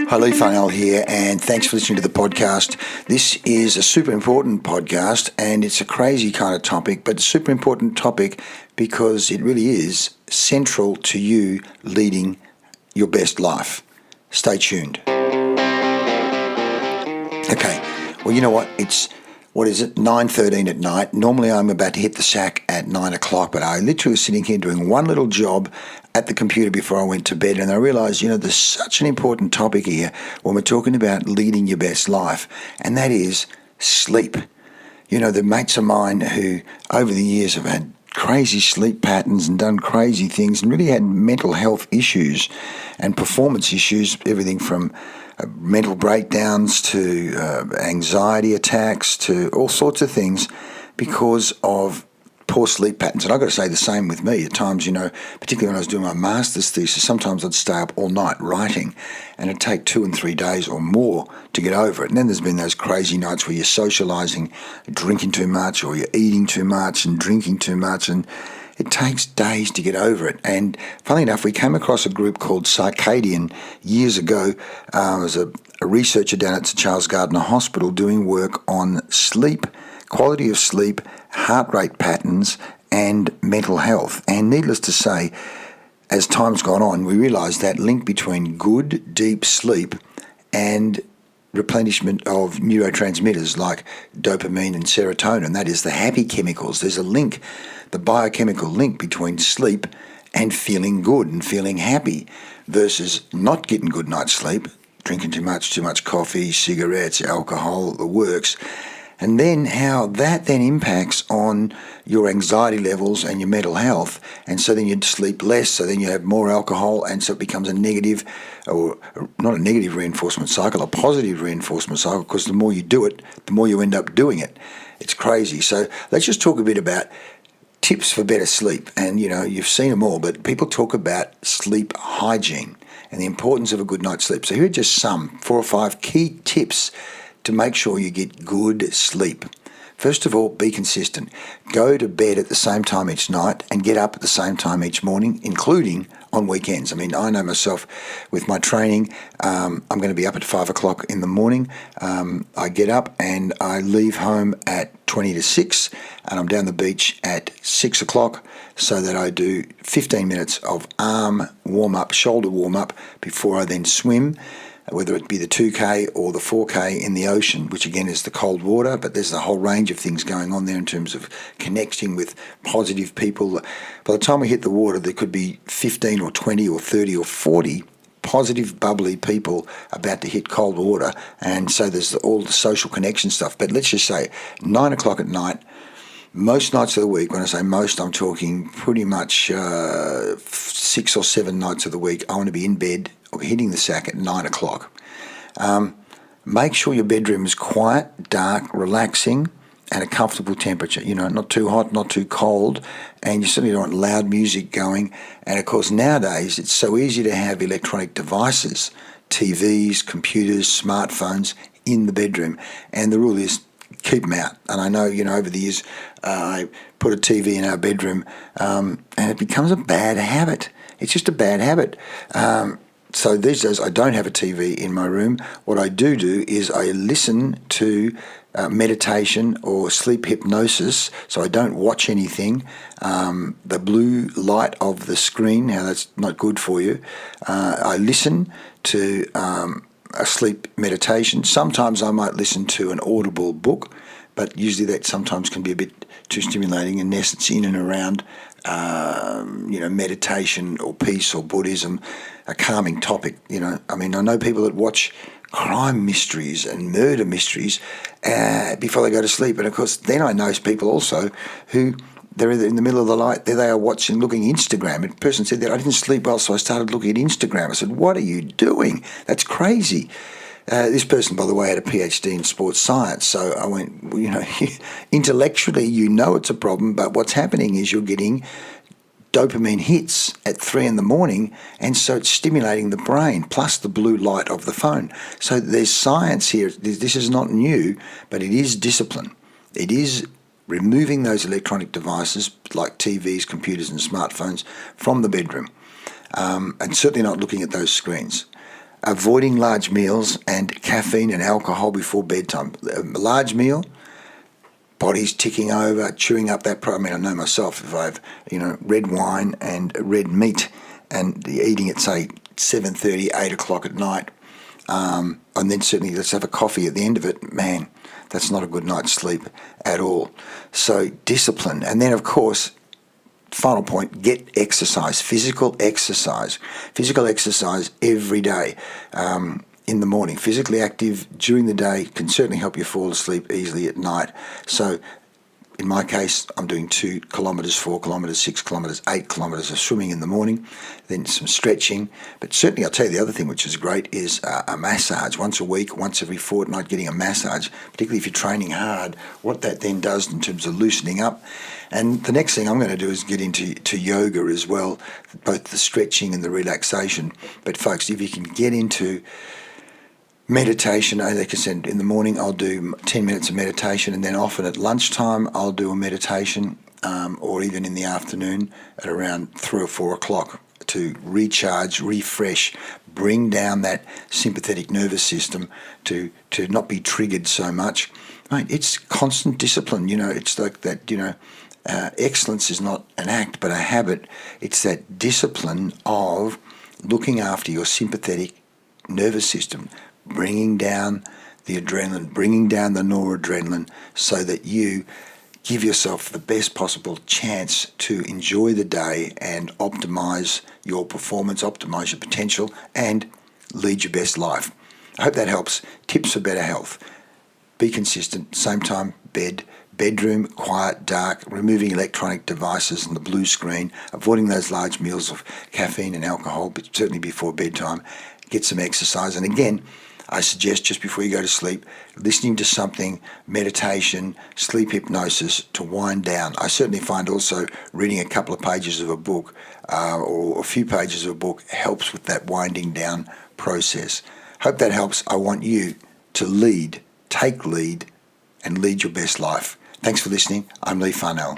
Hi, Lee Farnell here, and thanks for listening to the podcast. This is a super important podcast, and it's a crazy kind of topic, but a super important topic because it really is central to you leading your best life. Stay tuned. Okay, well, you know what? It's 9:13 at night. Normally I'm about to hit the sack at 9 o'clock, but I literally was sitting here doing one little job at the computer before I went to bed, and I realised, there's such an important topic here when we're talking about leading your best life, and that is sleep. The mates of mine who over the years have had crazy sleep patterns and done crazy things and really had mental health issues and performance issues, everything from mental breakdowns to anxiety attacks to all sorts of things because of poor sleep patterns. And I've got to say the same with me. At times, particularly when I was doing my master's thesis, sometimes I'd stay up all night writing and it'd take 2 and 3 days or more to get over it. And then there's been those crazy nights where you're socialising, drinking too much, or you're eating too much and drinking too much, and it takes days to get over it. And funnily enough, we came across a group called Circadian years ago. I was a researcher down at St Charles Gardner Hospital doing work on sleep, quality of sleep, heart rate patterns, and mental health. And needless to say, as time's gone on, we realised that link between good, deep sleep and replenishment of neurotransmitters like dopamine and serotonin, that is the happy chemicals. There's a link, the biochemical link between sleep and feeling good and feeling happy versus not getting good night's sleep, drinking too much coffee, cigarettes, alcohol, the works. And then how that then impacts on your anxiety levels and your mental health. And so then you'd sleep less, so then you have more alcohol, and so it becomes a negative, or not a negative reinforcement cycle, a positive reinforcement cycle, because the more you do it, the more you end up doing it. It's crazy. So let's just talk a bit about tips for better sleep. And, you've seen them all, but people talk about sleep hygiene and the importance of a good night's sleep. So here are just some 4 or 5 key tips to make sure you get good sleep. First of all, be consistent. Go to bed at the same time each night and get up at the same time each morning, including on weekends. I know myself with my training, I'm going to be up at 5 o'clock in the morning. I get up and I leave home at 20 to 6, and I'm down the beach at 6 o'clock so that I do 15 minutes of arm warm-up, shoulder warm-up before I then swim, whether it be the 2K or the 4K in the ocean, which again is the cold water, but there's a whole range of things going on there in terms of connecting with positive people. By the time we hit the water, there could be 15 or 20 or 30 or 40 positive, bubbly people about to hit cold water, and so there's all the social connection stuff. But let's just say 9 o'clock at night, most nights of the week, when I say most, I'm talking pretty much 6 or 7 nights of the week, I want to be in bed or hitting the sack at 9 o'clock. Make sure your bedroom is quiet, dark, relaxing, and a comfortable temperature. Not too hot, not too cold, and you certainly don't want loud music going. And of course, nowadays, it's so easy to have electronic devices, TVs, computers, smartphones in the bedroom. And the rule is, keep them out. And I know, over the years, I put a TV in our bedroom, and it becomes a bad habit. It's just a bad habit. So these days, I don't have a TV in my room. What I do is I listen to meditation or sleep hypnosis, so I don't watch anything. The blue light of the screen, now that's not good for you. I listen to a sleep meditation. Sometimes I might listen to an audible book, but usually that sometimes can be a bit too stimulating, unless it's in and around meditation or peace or Buddhism, a calming topic. I know people that watch crime mysteries and murder mysteries before they go to sleep, and of course then I know people also who they're in the middle of the night, there they are looking Instagram. And a person said that I didn't sleep well, so I started looking at Instagram. I said, what are you doing? That's crazy. This person, by the way, had a PhD in sports science. So I went, intellectually, it's a problem, but what's happening is you're getting dopamine hits at 3 a.m, and so it's stimulating the brain, plus the blue light of the phone. So there's science here. This is not new, but it is discipline. It is removing those electronic devices like TVs, computers and smartphones from the bedroom, and certainly not looking at those screens. avoiding large meals and caffeine and alcohol before bedtime. A large meal, body's ticking over, chewing up that. I mean, I know myself, if I have, red wine and red meat and eating at, say, 7:30, 8 o'clock at night, and then certainly let's have a coffee at the end of it, man, that's not a good night's sleep at all. So discipline. And then, of course, final point, get exercise, physical exercise every day. In the morning, physically active during the day can certainly help you fall asleep easily at night. So in my case, I'm doing 2 kilometres, 4 kilometres, 6 kilometres, 8 kilometres of swimming in the morning, then some stretching. But certainly I'll tell you the other thing which is great is a massage once a week, once every fortnight, getting a massage, particularly if you're training hard, what that then does in terms of loosening up. And the next thing I'm going to do is get into yoga as well, both the stretching and the relaxation. But folks, if you can get into meditation, like I said, in the morning I'll do 10 minutes of meditation, and then often at lunchtime I'll do a meditation, or even in the afternoon at around 3 or 4 o'clock to recharge, refresh, bring down that sympathetic nervous system to not be triggered so much. Mate, it's constant discipline. It's like that, excellence is not an act but a habit. It's that discipline of looking after your sympathetic nervous system, bringing down the adrenaline, bringing down the noradrenaline, so that you give yourself the best possible chance to enjoy the day and optimize your performance, optimize your potential, and lead your best life. I hope that helps. Tips for better health. Be consistent, same time, bedroom, quiet, dark, removing electronic devices and the blue screen, avoiding those large meals of caffeine and alcohol, but certainly before bedtime. Get some exercise. And again, I suggest just before you go to sleep, listening to something, meditation, sleep hypnosis to wind down. I certainly find also reading a couple of pages of a book or a few pages of a book helps with that winding down process. Hope that helps. I want you to take lead, and lead your best life. Thanks for listening. I'm Lee Farnell.